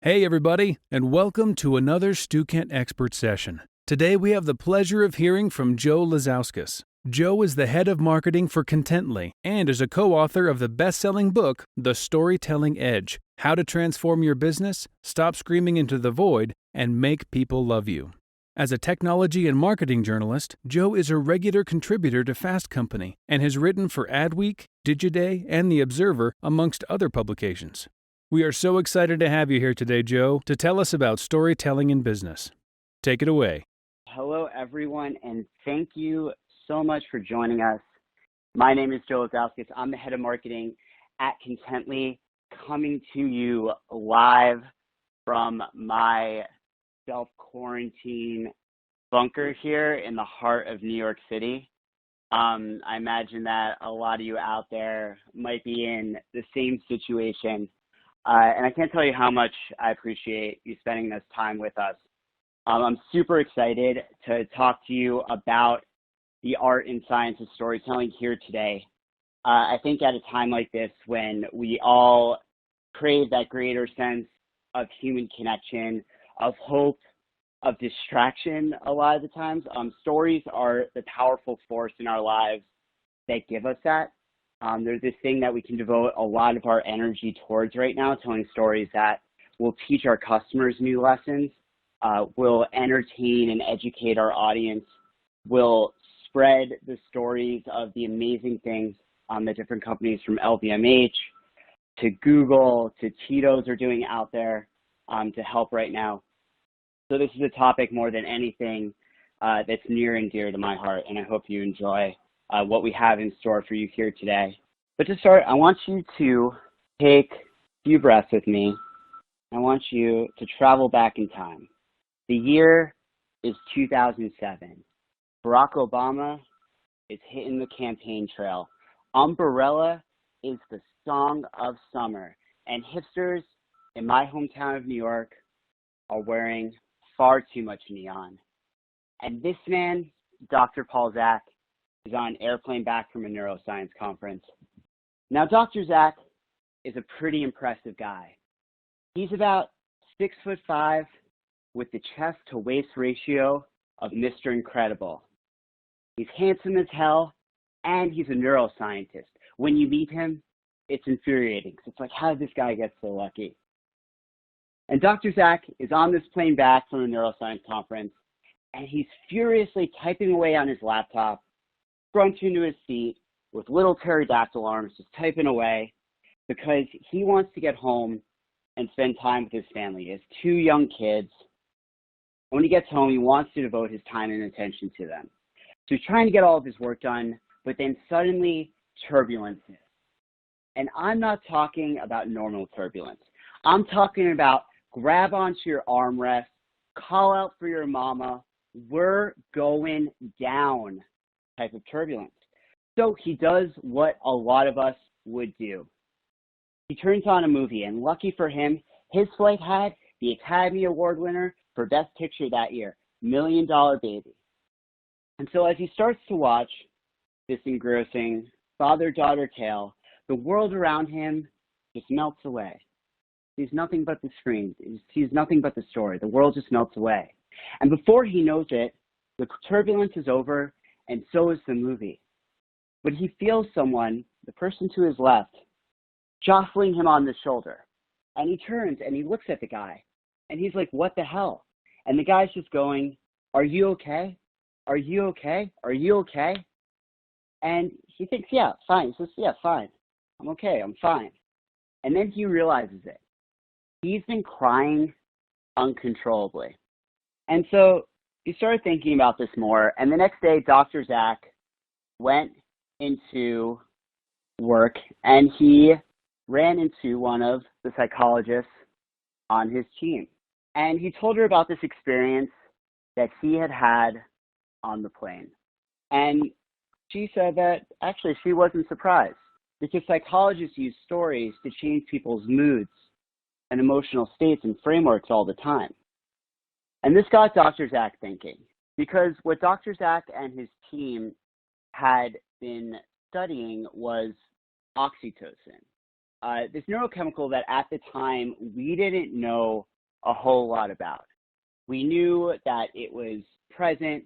Hey everybody, and welcome to another Stukent Expert Session. Today we have the pleasure of hearing from Joe Lazauskas. Joe is the head of marketing for Contently and is a co-author of the best-selling book, The Storytelling Edge: How to Transform Your Business, Stop Screaming into the Void, and Make People Love You. As a technology and marketing journalist, Joe is a regular contributor to Fast Company and has written for Adweek, Digiday, and The Observer, amongst other publications. We are so excited to have you here today, Joe, to tell us about storytelling in business. Take it away. Hello, everyone, and thank you so much for joining us. My name is Joe Lazauskas. I'm the head of marketing at Contently, coming to you live from my self-quarantine bunker here in the heart of New York City. I imagine that a lot of you out there might be in the same situation. And I can't tell you how much I appreciate you spending this time with us. I'm super excited to talk to you about the art and science of storytelling here today. I think at a time like this, when we all crave that greater sense of human connection, of hope, of distraction a lot of the times, stories are the powerful force in our lives that give us that. There's this thing that we can devote a lot of our energy towards right now, telling stories that will teach our customers new lessons, will entertain and educate our audience, will spread the stories of the amazing things that different companies from LVMH to Google to Cheetos are doing out there to help right now. So this is a topic more than anything that's near and dear to my heart, and I hope you enjoy what we have in store for you here today. But to start, I want you to take a few breaths with me. I want you to travel back in time. The year is 2007. Barack Obama is hitting the campaign trail. Umbrella is the song of summer. And hipsters in my hometown of New York are wearing far too much neon. And this man, Dr. Paul Zak, is on an airplane back from a neuroscience conference. Now, Dr. Zak is a pretty impressive guy. He's about 6'5" with the chest to waist ratio of Mr. Incredible. He's handsome as hell, and he's a neuroscientist. When you meet him, it's infuriating. It's like, how did this guy get so lucky? And Dr. Zak is on this plane back from a neuroscience conference, and he's furiously typing away on his laptop, scrunched into his seat with little pterodactyl arms, just typing away, because he wants to get home and spend time with his family. He has 2 young kids. When he gets home, he wants to devote his time and attention to them. So he's trying to get all of his work done, but then suddenly turbulence hits. And I'm not talking about normal turbulence. I'm talking about grab onto your armrest, call out for your mama, we're going down type of turbulence. So he does what a lot of us would do. He turns on a movie, and lucky for him, his flight had the Academy Award winner for Best Picture that year, $1 Million Baby. And so as he starts to watch this engrossing father-daughter tale, the world around him just melts away. He's nothing but the screen. He sees nothing but the story. The world just melts away. And before he knows it, the turbulence is over, and so is the movie. But he feels someone, the person to his left, jostling him on the shoulder. And he turns and he looks at the guy. And he's like, what the hell? And the guy's just going, are you okay? Are you okay? Are you okay? And he thinks, yeah, fine. He says, yeah, fine. I'm okay. I'm fine. And then he realizes it. He's been crying uncontrollably. And so he started thinking about this more. And the next day, Dr. Zak went into work and he ran into one of the psychologists on his team. And he told her about this experience that he had had on the plane. And she said that actually she wasn't surprised, because psychologists use stories to change people's moods and emotional states and frameworks all the time. And this got Dr. Zak thinking, because what Dr. Zak and his team had been studying was oxytocin. this neurochemical that at the time we didn't know a whole lot about. We knew that it was present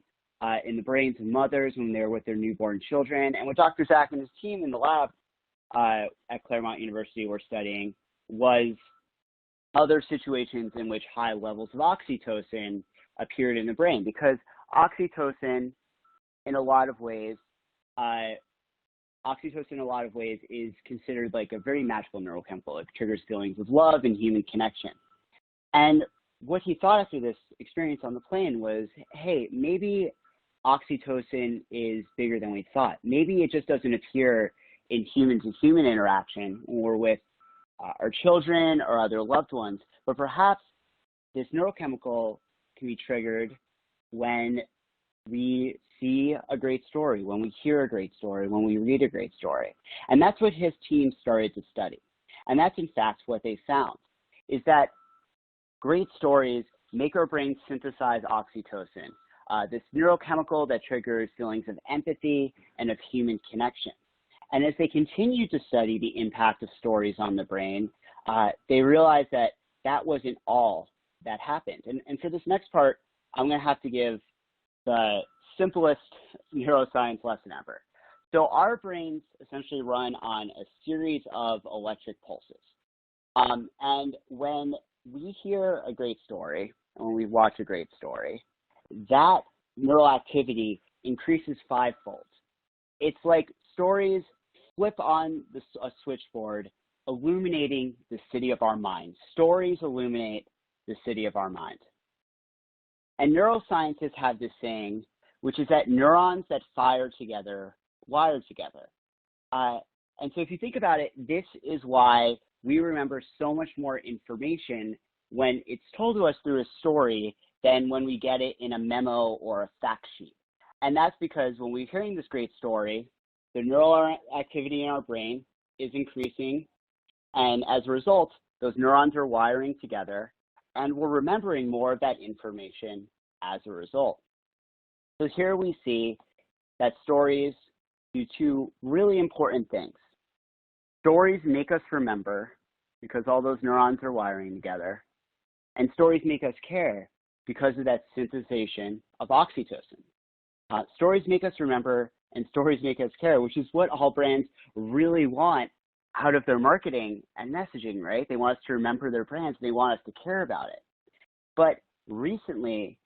in the brains of mothers when they're with their newborn children. And what Dr. Zach and his team in the lab at Claremont University were studying was other situations in which high levels of oxytocin appeared in the brain, because oxytocin in a lot of ways is considered like a very magical neurochemical. It triggers feelings of love and human connection. And what he thought after this experience on the plane was, hey, maybe oxytocin is bigger than we thought. Maybe it just doesn't appear in human-to-human interaction when we're with our children or other loved ones, but perhaps this neurochemical can be triggered when we see a great story, when we hear a great story, when we read a great story. And that's what his team started to study. And that's in fact what they found, is that great stories make our brain synthesize oxytocin, this neurochemical that triggers feelings of empathy and of human connection. And as they continued to study the impact of stories on the brain, they realized that that wasn't all that happened. And for this next part, I'm going to have to give the simplest neuroscience lesson ever. So our brains essentially run on a series of electric pulses. And when we hear a great story, and when we watch a great story, that neural activity increases fivefold. It's like stories flip on a switchboard, illuminating the city of our mind. Stories illuminate the city of our mind. And neuroscientists have this saying, which is that neurons that fire together wire together. And so if you think about it, this is why we remember so much more information when it's told to us through a story than when we get it in a memo or a fact sheet. And that's because when we're hearing this great story, the neural activity in our brain is increasing. And as a result, those neurons are wiring together, and we're remembering more of that information as a result. So here we see that stories do two really important things. Stories make us remember because all those neurons are wiring together, and stories make us care because of that synthesization of oxytocin. Stories make us remember and stories make us care, which is what all brands really want out of their marketing and messaging, right? They want us to remember their brands. They want us to care about it. But recently,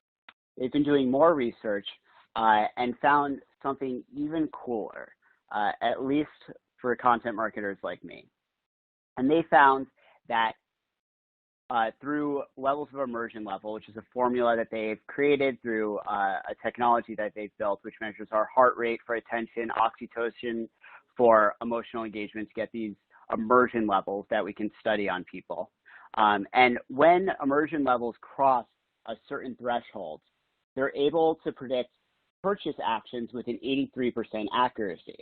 they've been doing more research and found something even cooler, at least for content marketers like me. And they found that through levels of immersion level, which is a formula that they've created through a technology that they've built, which measures our heart rate for attention, oxytocin for emotional engagement, to get these immersion levels that we can study on people. And when immersion levels cross a certain threshold, they're able to predict purchase actions with an 83% accuracy.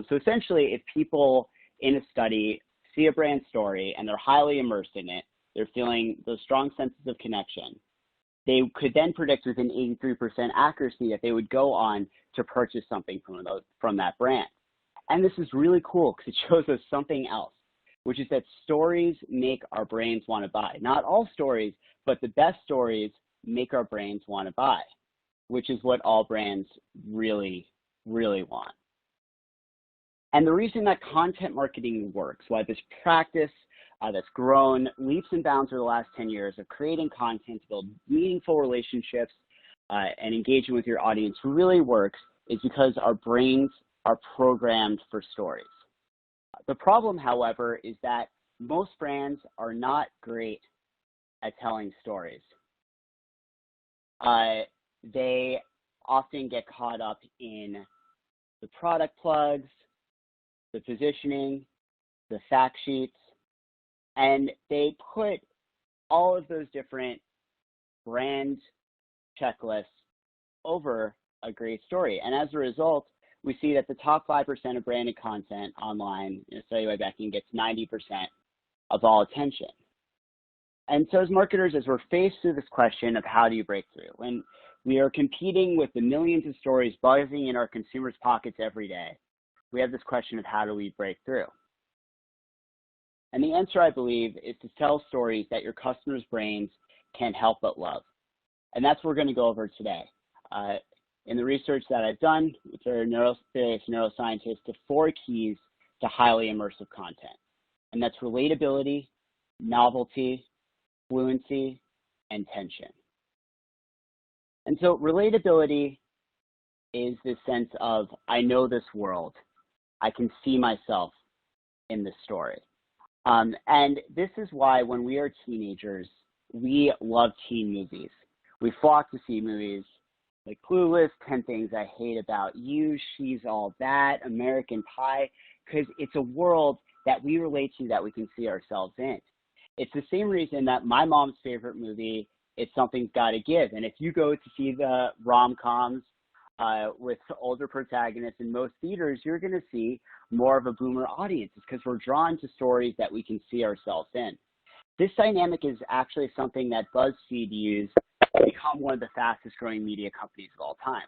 So essentially, if people in a study see a brand story and they're highly immersed in it, they're feeling those strong senses of connection, they could then predict with an 83% accuracy that they would go on to purchase something from that brand. And this is really cool because it shows us something else, which is that stories make our brains want to buy. Not all stories, but the best stories make our brains want to buy, which is what all brands really, really want. And the reason that content marketing works, why this practice that's grown leaps and bounds over the last 10 years of creating content to build meaningful relationships and engaging with your audience really works, is because our brains are programmed for stories. The problem, however, is that most brands are not great at telling stories. They often get caught up in the product plugs, the positioning, the fact sheets, and they put all of those different brand checklists over a great story. And as a result, we see that the top 5% of branded content online in a study by Becking gets 90% of all attention. And so as marketers, as we're faced with this question of how do you break through, and we are competing with the millions of stories buzzing in our consumers' pockets every day, we have this question of how do we break through? And the answer, I believe, is to tell stories that your customers' brains can't help but love. And that's what we're going to go over today. In the research that I've done with various neuroscientists, the 4 keys to highly immersive content. And that's relatability, novelty, fluency, and tension. And so relatability is this sense of, I know this world. I can see myself in this story. And this is why when we are teenagers, we love teen movies. We flock to see movies like Clueless, 10 Things I Hate About You, She's All That, American Pie, because it's a world that we relate to, that we can see ourselves in. It's the same reason that my mom's favorite movie is Something's Gotta Give. And if you go to see the rom-coms with older protagonists in most theaters, you're going to see more of a boomer audience. It's because we're drawn to stories that we can see ourselves in. This dynamic is actually something that BuzzFeed used to become one of the fastest growing media companies of all time.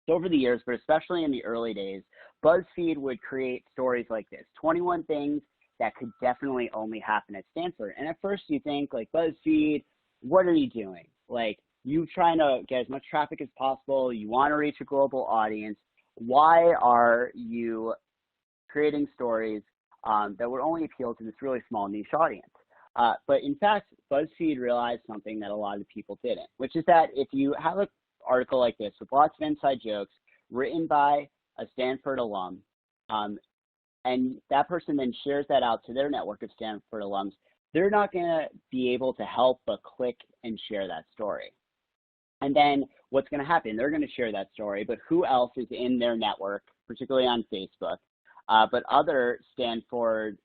So over the years, but especially in the early days, BuzzFeed would create stories like this, 21 things that could definitely only happen at Stanford. And at first you think, like, BuzzFeed, what are you doing? Like, you trying to get as much traffic as possible. You want to reach a global audience. Why are you creating stories that would only appeal to this really small niche audience? But in fact, BuzzFeed realized something that a lot of people didn't, which is that if you have an article like this with lots of inside jokes written by a Stanford alum, and that person then shares that out to their network of Stanford alums, they're not going to be able to help but click and share that story. And then what's going to happen? They're going to share that story, but who else is in their network, particularly on Facebook, but other Stanford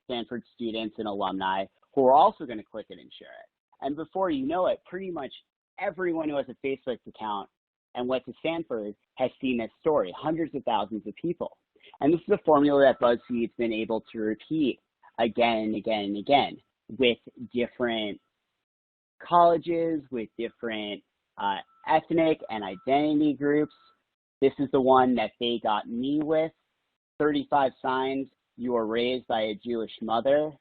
students and alumni who are also going to click it and share it. And before you know it, pretty much everyone who has a Facebook account and went to Stanford has seen this story, hundreds of thousands of people. And this is a formula that BuzzFeed's been able to repeat again and again and again with different colleges, with different ethnic and identity groups. This is the one that they got me with, 35 signs you were raised by a Jewish mother.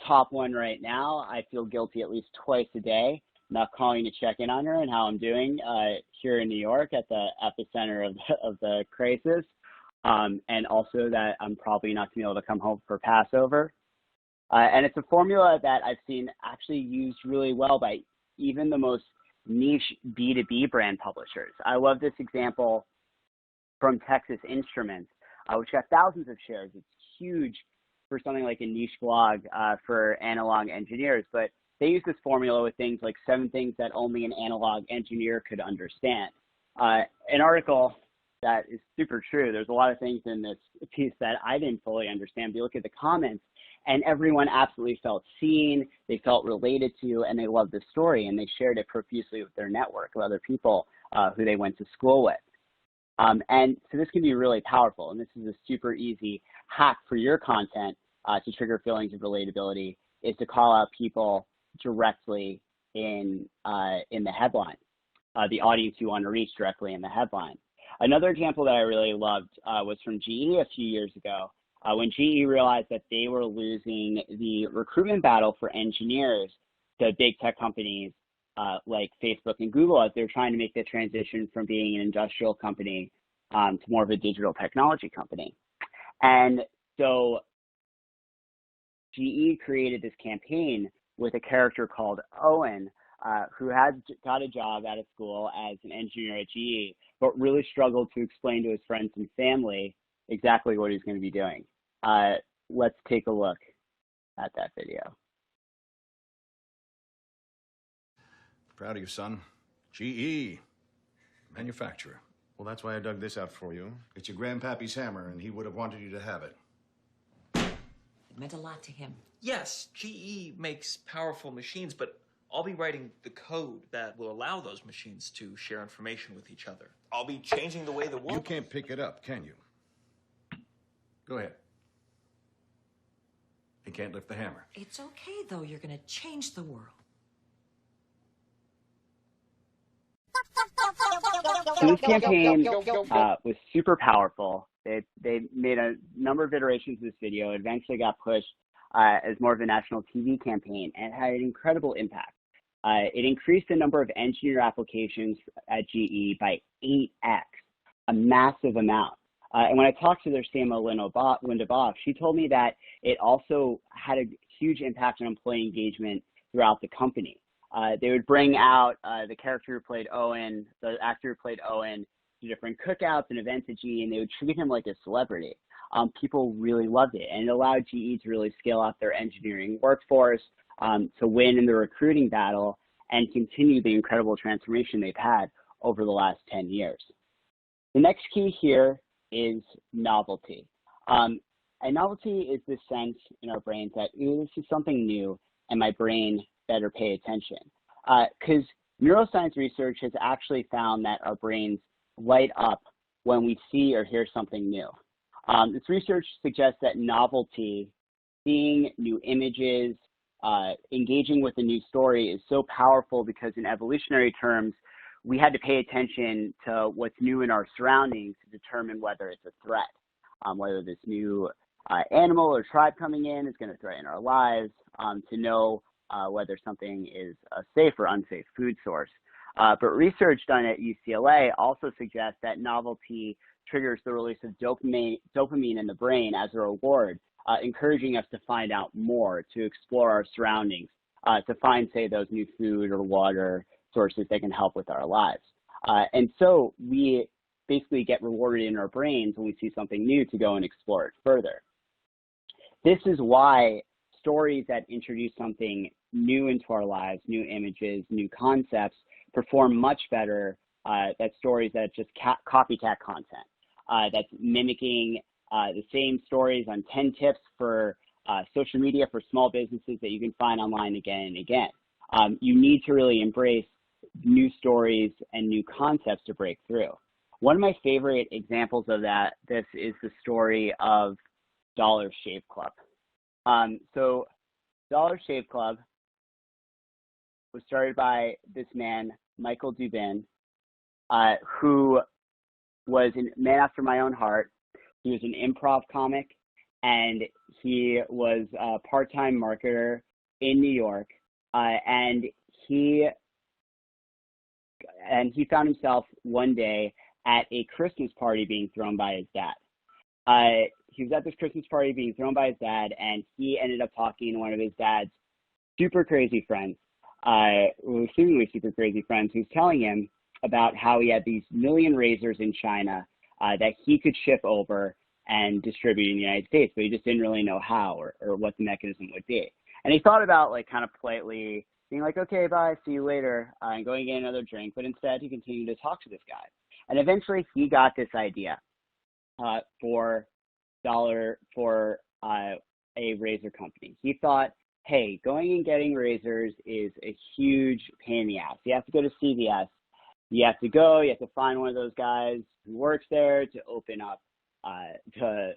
Top one right now, I feel guilty at least twice a day, not calling to check in on her and how I'm doing here in New York at the epicenter of the crisis. And also that I'm probably not going to be able to come home for Passover. And it's a formula that I've seen actually used really well by even the most niche B2B brand publishers. I love this example from Texas Instruments, which got thousands of shares. It's huge for something like a niche blog for analog engineers, but they use this formula with things like 7 things that only an analog engineer could understand. An article that is super true. There's a lot of things in this piece that I didn't fully understand, but you look at the comments and everyone absolutely felt seen, they felt related to, and they loved the story, and they shared it profusely with their network of other people who they went to school with. And so this can be really powerful, and this is a super easy hack for your content to trigger feelings of relatability, is to call out people directly in the headline, the audience you want to reach directly in the headline. Another example that I really loved was from GE a few years ago, when GE realized that they were losing the recruitment battle for engineers to big tech companies like Facebook and Google, as they're trying to make the transition from being an industrial company to more of a digital technology company. And so GE created this campaign with a character called Owen, who had got a job at a school as an engineer at GE, but really struggled to explain to his friends and family exactly what he's going to be doing. Let's take a look at that video. Proud of you, son. GE, manufacturer. Well, that's why I dug this out for you. It's your grandpappy's hammer, and he would have wanted you to have it. It meant a lot to him. Yes, GE makes powerful machines, but I'll be writing the code that will allow those machines to share information with each other. I'll be changing the way the world... You can't pick it up, can you? Go ahead. He can't lift the hammer. It's okay, though. You're going to change the world. So this campaign was super powerful. They made a number of iterations of this video. It eventually got pushed as more of a national TV campaign, and it had an incredible impact. It increased the number of engineer applications at GE by 8x, a massive amount. And when I talked to their CMO, Linda Boff, she told me that it also had a huge impact on employee engagement throughout the company. They would bring out the character who played Owen, the actor who played Owen, to different cookouts and events at GE, and they would treat him like a celebrity. People really loved it, and it allowed GE to really scale up their engineering workforce, to win in the recruiting battle and continue the incredible transformation they've had over the last 10 years. The next key here is novelty. And novelty is this sense in our brains that, this is something new and my brain better pay attention. Because neuroscience research has actually found that our brains light up when we see or hear something new. This research suggests that novelty, seeing new images, engaging with a new story is so powerful because in evolutionary terms, we had to pay attention to what's new in our surroundings to determine whether it's a threat, whether this new animal or tribe coming in is going to threaten our lives, to know whether something is a safe or unsafe food source. But research done at UCLA also suggests that novelty triggers the release of dopamine in the brain as a reward, encouraging us to find out more, to explore our surroundings, to find, say, those new food or water sources that can help with our lives. And so we basically get rewarded in our brains when we see something new to go and explore it further. This is why stories that introduce something new into our lives, new images, new concepts, perform much better than stories that just copycat content, that's mimicking the same stories on 10 tips for social media for small businesses that you can find online again and again. You need to really embrace new stories and new concepts to break through. One of my favorite examples of this is the story of Dollar Shave Club. So Dollar Shave Club was started by this man, Michael Dubin, who was a man after my own heart. He was an improv comic, and he was a part-time marketer in New York, and he found himself one day at a Christmas party being thrown by his dad. He was at this Christmas party being thrown by his dad, and he ended up talking to one of his dad's super crazy friends, seemingly super crazy friends, who's telling him about how he had these million razors in China that he could ship over and distribute in the United States, but he just didn't really know how or what the mechanism would be. And he thought about, like, kind of politely being like, okay, bye, see you later, and going to get another drink, but instead he continued to talk to this guy. And eventually he got this idea for a razor company. He thought, hey, going and getting razors is a huge pain in the ass. You have to go to CVS. You have to find one of those guys who works there to open up the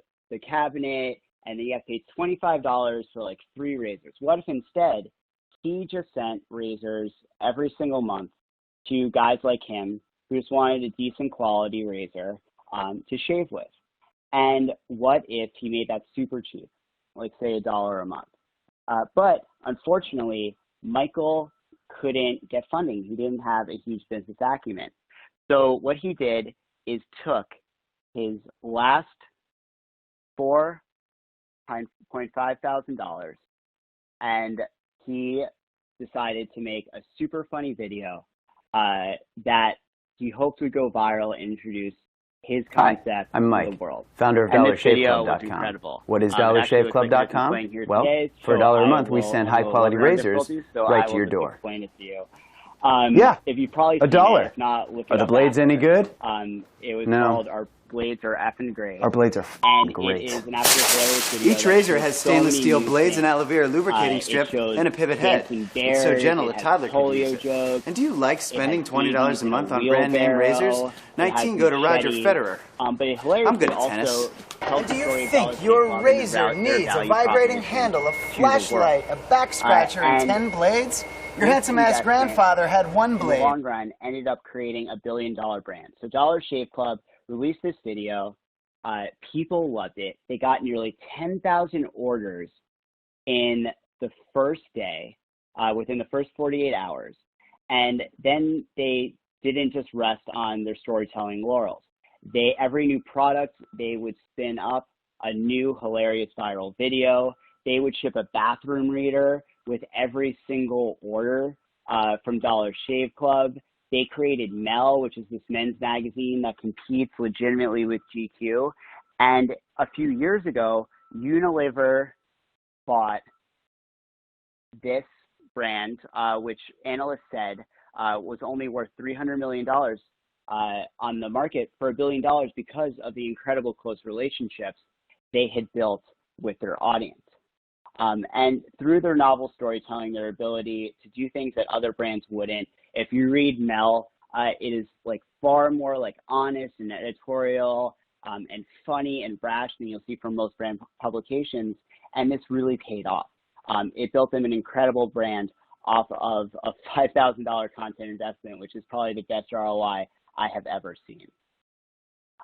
cabinet, and then you have to pay $25 for like 3 razors. What if instead he just sent razors every single month to guys like him who just wanted a decent quality razor to shave with? And what if he made that super cheap, like say $1 a month? But unfortunately, Michael couldn't get funding. He didn't have a huge business acumen. So what he did is took his last $4.5 thousand and he decided to make a super funny video that he hoped would go viral and introduce his concept Hi, I'm Mike, to the world. founder of DollarShaveClub.com. What is DollarShaveClub.com? Well, for $1 a month, we send high-quality razors right to your door. Explain it to you. Yeah, if you probably $1. If not, look it Are the up blades any good? It was No. called Our Blades Are Effing Great. Our blades are And great. it is an absolutely hilarious video. Each razor that has shows so stainless many steel new blades, things. an aloe vera lubricating It strip, shows and a pivot head. dancing It's so bears, gentle a it has toddler can polio use it. jokes, And do you like spending it has $20 a babies in month a on brand name razors? wheelbarrow, it 19 has go to Roger machete. Federer. But it hilariously I'm good at also tennis. tells And the do story you of think Dollar Shave your Club and razor their needs a value vibrating proposition handle, a to the world. flashlight, a back scratcher, and and 10 blades? Your this handsome-ass investment, grandfather had one in the blade. long run, ended up creating a billion-dollar brand. So Dollar Shave Club released this video. People loved it. They got nearly 10,000 orders in the first day, within the first 48 hours. And then they didn't just rest on their storytelling laurels. Every new product, they would spin up a new hilarious viral video. They would ship a bathroom reader with every single order from Dollar Shave Club. They created Mel, which is this men's magazine that competes legitimately with GQ. And a few years ago, Unilever bought this brand, which analysts said was only worth $300 million on the market for $1 billion because of the incredible close relationships they had built with their audience. And through their novel storytelling, their ability to do things that other brands wouldn't. If you read Mel, it is like far more like honest and editorial and funny and brash than you'll see from most brand publications. And this really paid off. It built them an incredible brand off of a $5,000 content investment, which is probably the best ROI I have ever seen.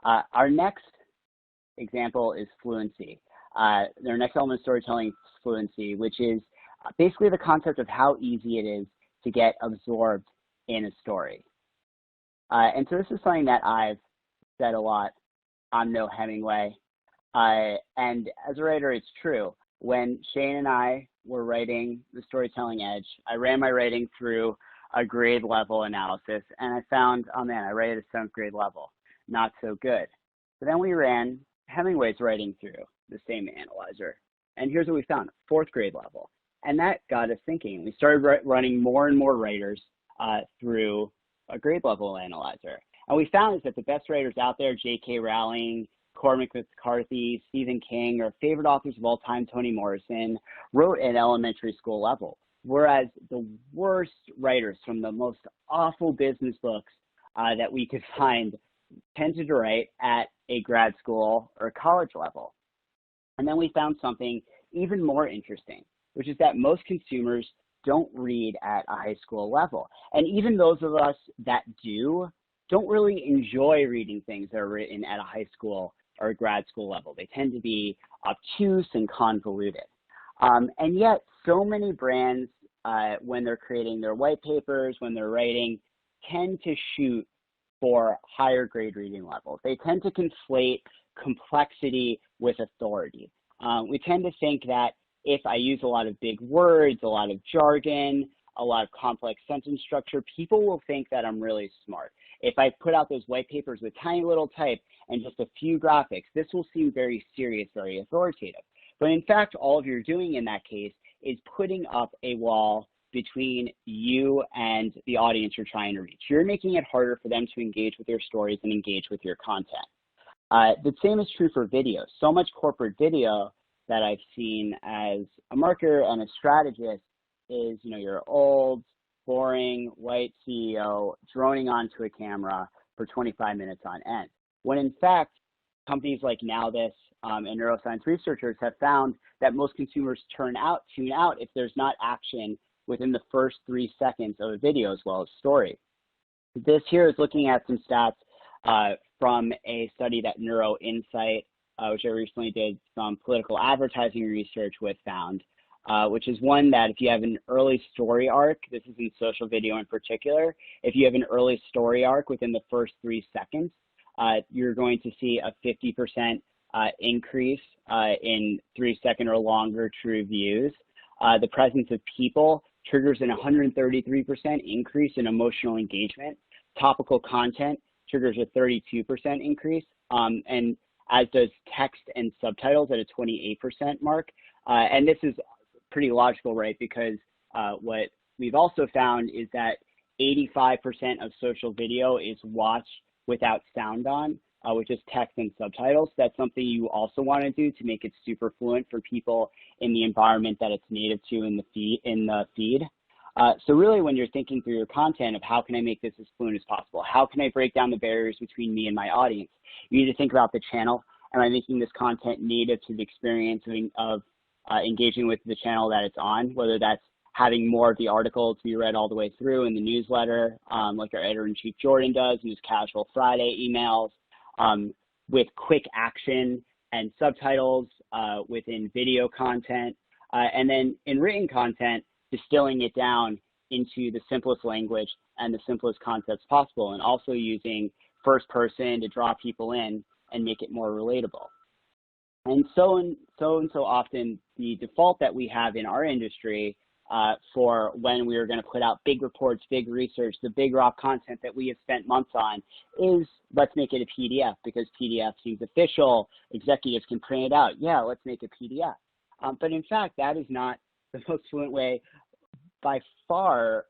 Our next example is fluency. Their next element of storytelling is fluency, which is basically the concept of how easy it is to get absorbed in a story. And so this is something that I've said a lot. I'm no Hemingway. And as a writer, it's true. When Shane and I were writing The Storytelling Edge, I ran my writing through a grade level analysis, and I found, oh man, I write at a 7th grade level. Not so good. So then we ran Hemingway's writing through the same analyzer. And here's what we found, 4th grade level. And that got us thinking. We started running more and more writers through a grade level analyzer. And we found is that the best writers out there, J.K. Rowling, Cormac McCarthy, Stephen King, our favorite authors of all time, Toni Morrison, wrote at elementary school level. Whereas the worst writers from the most awful business books that we could find tended to write at a grad school or college level. And then we found something even more interesting, which is that most consumers don't read at a high school level. And even those of us that do don't really enjoy reading things that are written at a high school or a grad school level. They tend to be obtuse and convoluted. And yet so many brands, when they're creating their white papers, when they're writing, tend to shoot for higher grade reading levels. They tend to conflate complexity with authority. We tend to think that if I use a lot of big words, a lot of jargon, a lot of complex sentence structure, people will think that I'm really smart. If I put out those white papers with tiny little type and just a few graphics, this will seem very serious, very authoritative. But in fact, all you're doing in that case is putting up a wall between you and the audience you're trying to reach. You're making it harder for them to engage with your stories and engage with your content. The same is true for video. So much corporate video that I've seen as a marketer and a strategist is, your old, boring, white CEO droning onto a camera for 25 minutes on end. When in fact, companies like NowThis and neuroscience researchers have found that most consumers tune out if there's not action within the first 3 seconds of a video as well as story. This here is looking at some stats from a study that NeuroInsight, which I recently did some political advertising research with, found, which is one that if you have an early story arc, this is in social video in particular, if you have an early story arc within the first 3 seconds, you're going to see a 50% increase in 3-second or longer true views. The presence of people triggers an 133% increase in emotional engagement. Topical content triggers a 32% increase, and as does text and subtitles at a 28% mark. And this is pretty logical, right? Because what we've also found is that 85% of social video is watched without sound on, which is text and subtitles. That's something you also want to do to make it super fluent for people in the environment that it's native to in the feed. So really, when you're thinking through your content of how can I make this as fluent as possible, how can I break down the barriers between me and my audience, you need to think about the channel. Am I making this content native to the experience of engaging with the channel that it's on, whether that's having more of the article to be read all the way through in the newsletter, like our editor-in-chief Jordan does in his Casual Friday emails, with quick action and subtitles within video content. And then in written content, distilling it down into the simplest language and the simplest concepts possible, and also using first person to draw people in and make it more relatable. And so often, the default that we have in our industry for when we are going to put out big reports, big research, the big raw content that we have spent months on is let's make it a PDF because PDF seems official, executives can print it out. Yeah, let's make a PDF. But in fact, that is not the most fluent way by far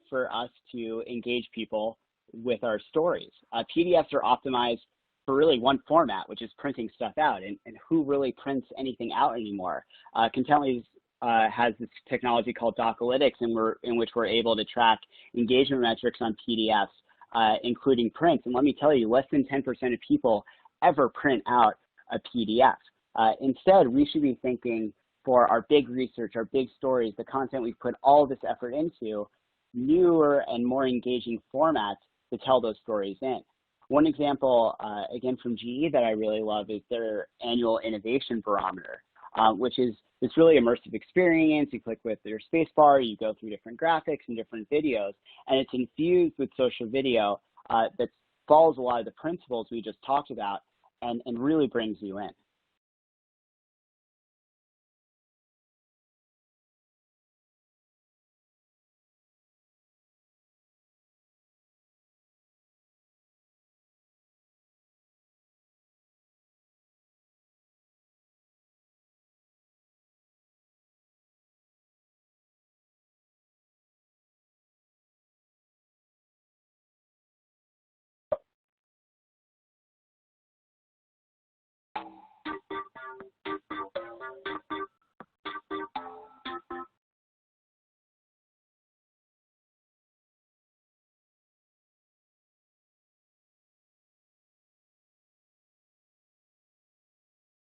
for us to engage people with our stories. PDFs are optimized for really one format, which is printing stuff out, and who really prints anything out anymore? Contently has this technology called Docalytics, in which we're able to track engagement metrics on PDFs, including prints. And let me tell you, less than 10% of people ever print out a PDF. Instead, we should be thinking for our big research, our big stories, the content we've put all this effort into, newer and more engaging formats to tell those stories in. One example, again, from GE that I really love is their annual innovation barometer, which is this really immersive experience. You click with your space bar, you go through different graphics and different videos, and it's infused with social video that follows a lot of the principles we just talked about and really brings you in.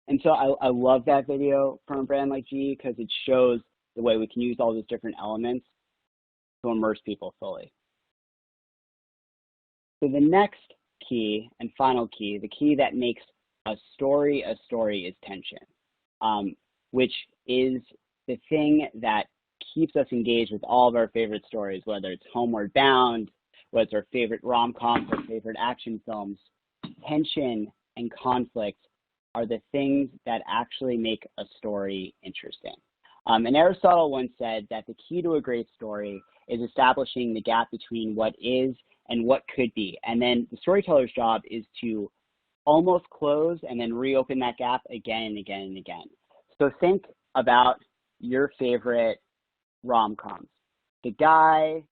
And so I love that video from a brand like GE because it shows the way we can use all those different elements to immerse people fully. So the next key and final key, the key that makes a story is tension, which is the thing that keeps us engaged with all of our favorite stories, whether it's Homeward Bound, whether it's our favorite rom-coms or favorite action films. Tension and conflict are the things that actually make a story interesting. And Aristotle once said that the key to a great story is establishing the gap between what is and what could be. And then the storyteller's job is to almost close and then reopen that gap again and again and again. So think about your favorite rom-coms. The guy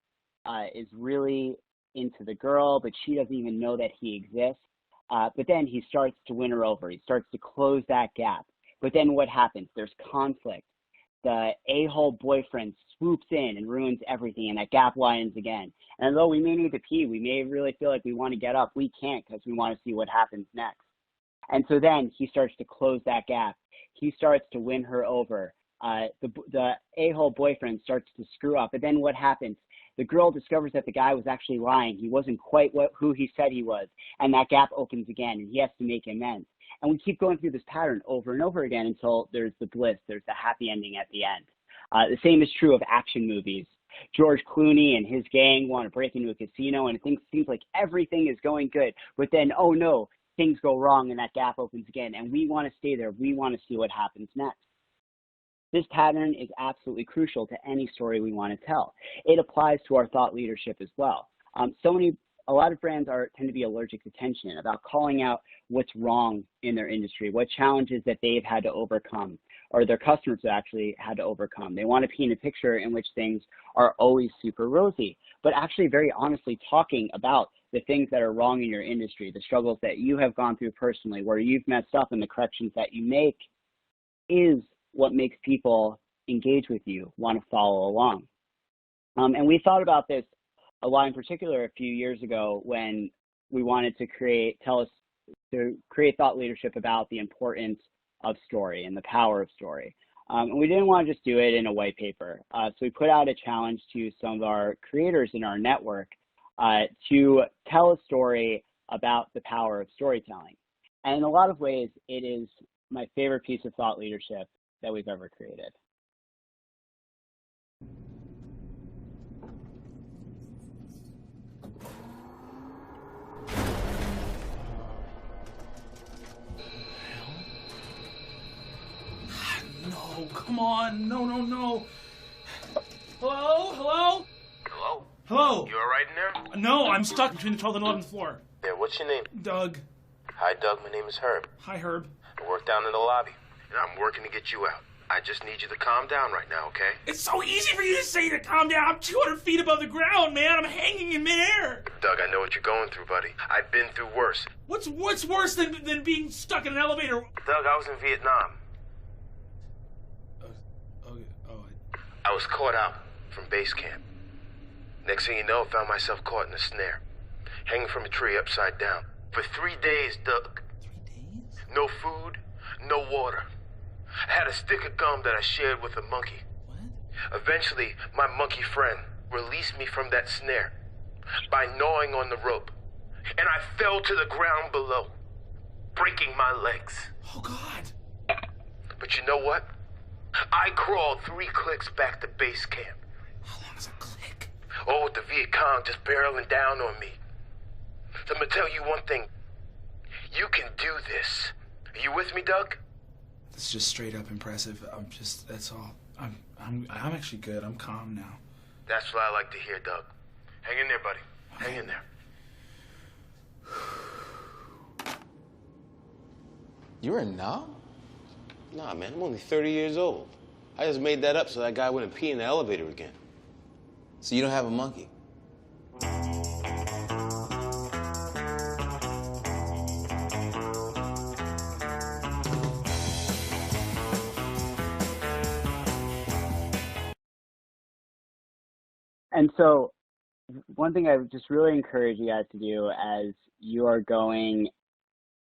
is really into the girl, but she doesn't even know that he exists. But then he starts to win her over. He starts to close that gap. But then what happens? There's conflict. The a-hole boyfriend swoops in and ruins everything, and that gap widens again. And although we may need to pee, we may really feel like we want to get up, we can't because we want to see what happens next. And so then he starts to close that gap. He starts to win her over. The a-hole boyfriend starts to screw up. But then what happens? The girl discovers that the guy was actually lying. He wasn't quite who he said he was. And that gap opens again, and he has to make amends. And we keep going through this pattern over and over again until there's the bliss, there's the happy ending at the end. The same is true of action movies. George Clooney and his gang want to break into a casino, and it seems like everything is going good. But then, oh no, things go wrong, and that gap opens again. And we want to stay there. We want to see what happens next. This pattern is absolutely crucial to any story we want to tell. It applies to our thought leadership as well. A lot of brands tend to be allergic to tension, about calling out what's wrong in their industry, what challenges that they've had to overcome, or their customers have actually had to overcome. They want to paint a picture in which things are always super rosy, but actually very honestly talking about the things that are wrong in your industry, the struggles that you have gone through personally, where you've messed up, and the corrections that you make is what makes people engage with you, want to follow along. And we thought about this a lot in particular a few years ago when we wanted to create thought leadership about the importance of story and the power of story. And we didn't want to just do it in a white paper. So we put out a challenge to some of our creators in our network to tell a story about the power of storytelling. And in a lot of ways, it is my favorite piece of thought leadership that we've ever created. Oh, come on. No, no, no. Hello? Hello? Hello? Hello? You alright in there? No, I'm stuck between the 12th and 11th floor. Yeah, what's your name? Doug. Hi, Doug. My name is Herb. Hi, Herb. I work down in the lobby, and I'm working to get you out. I just need you to calm down right now, okay? It's so easy for you to say to calm down. I'm 200 feet above the ground, man. I'm hanging in midair. Doug, I know what you're going through, buddy. I've been through worse. What's worse than being stuck in an elevator? Doug, I was in Vietnam. I was caught out from base camp. Next thing you know, I found myself caught in a snare, hanging from a tree upside down. For 3 days, Doug. 3 days? No food, no water. I had a stick of gum that I shared with a monkey. What? Eventually, my monkey friend released me from that snare by gnawing on the rope, and I fell to the ground below, breaking my legs. Oh, God. But you know what? I crawled 3 clicks back to base camp. How long is a click? Oh, with the Viet Cong just barreling down on me. So I'm gonna tell you one thing. You can do this. Are you with me, Doug? It's just straight up impressive. That's all. I'm actually good. I'm calm now. That's what I like to hear, Doug. Hang in there, buddy. Hang in there. You're in now? Nah, man, I'm only 30 years old. I just made that up so that guy wouldn't pee in the elevator again. So you don't have a monkey? And so one thing I would just really encourage you guys to do as you are going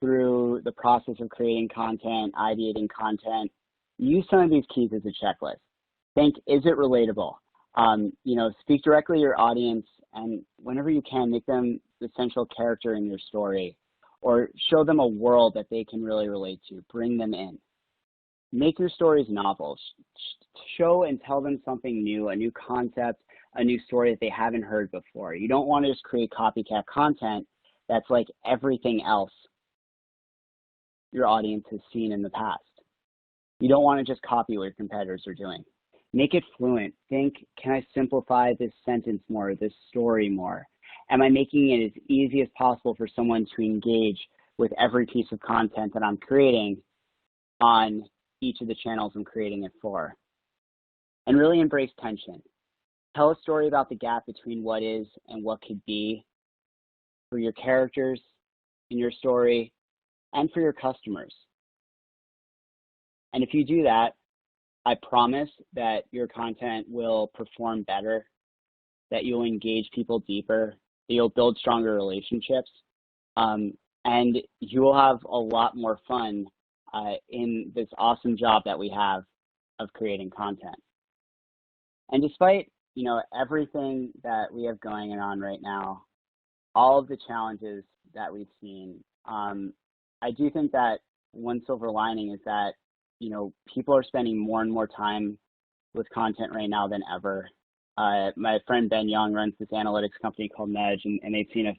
through the process of creating content, ideating content, use some of these keys as a checklist. Think, is it relatable? Speak directly to your audience, and whenever you can, make them the central character in your story, or show them a world that they can really relate to. Bring them in. Make your stories novels. Show and tell them something new, a new concept, a new story that they haven't heard before. You don't want to just create copycat content that's like everything else your audience has seen in the past. You don't want to just copy what your competitors are doing. Make it fluent. Think, can I simplify this sentence more, this story more? Am I making it as easy as possible for someone to engage with every piece of content that I'm creating on each of the channels I'm creating it for? And really embrace tension. Tell a story about the gap between what is and what could be for your characters in your story and for your customers. And if you do that, I promise that your content will perform better, that you'll engage people deeper, that you'll build stronger relationships, and you will have a lot more fun in this awesome job that we have of creating content. And despite everything that we have going on right now, all of the challenges that we've seen, I do think that one silver lining is that, people are spending more and more time with content right now than ever. My friend Ben Young runs this analytics company called Nudge, and they've seen a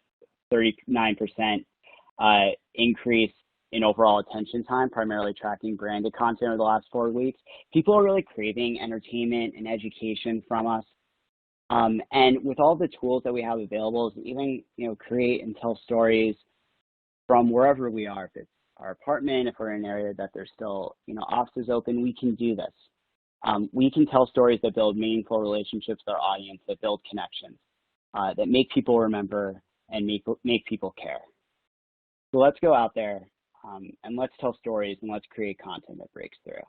39% increase in overall attention time, primarily tracking branded content over the last 4 weeks. People are really craving entertainment and education from us. And with all the tools that we have available, even, create and tell stories from wherever we are. If it's our apartment, if we're in an area that there's still, offices open, we can do this. We can tell stories that build meaningful relationships with our audience, that build connections, that make people remember and make people care. So let's go out there and let's tell stories and let's create content that breaks through.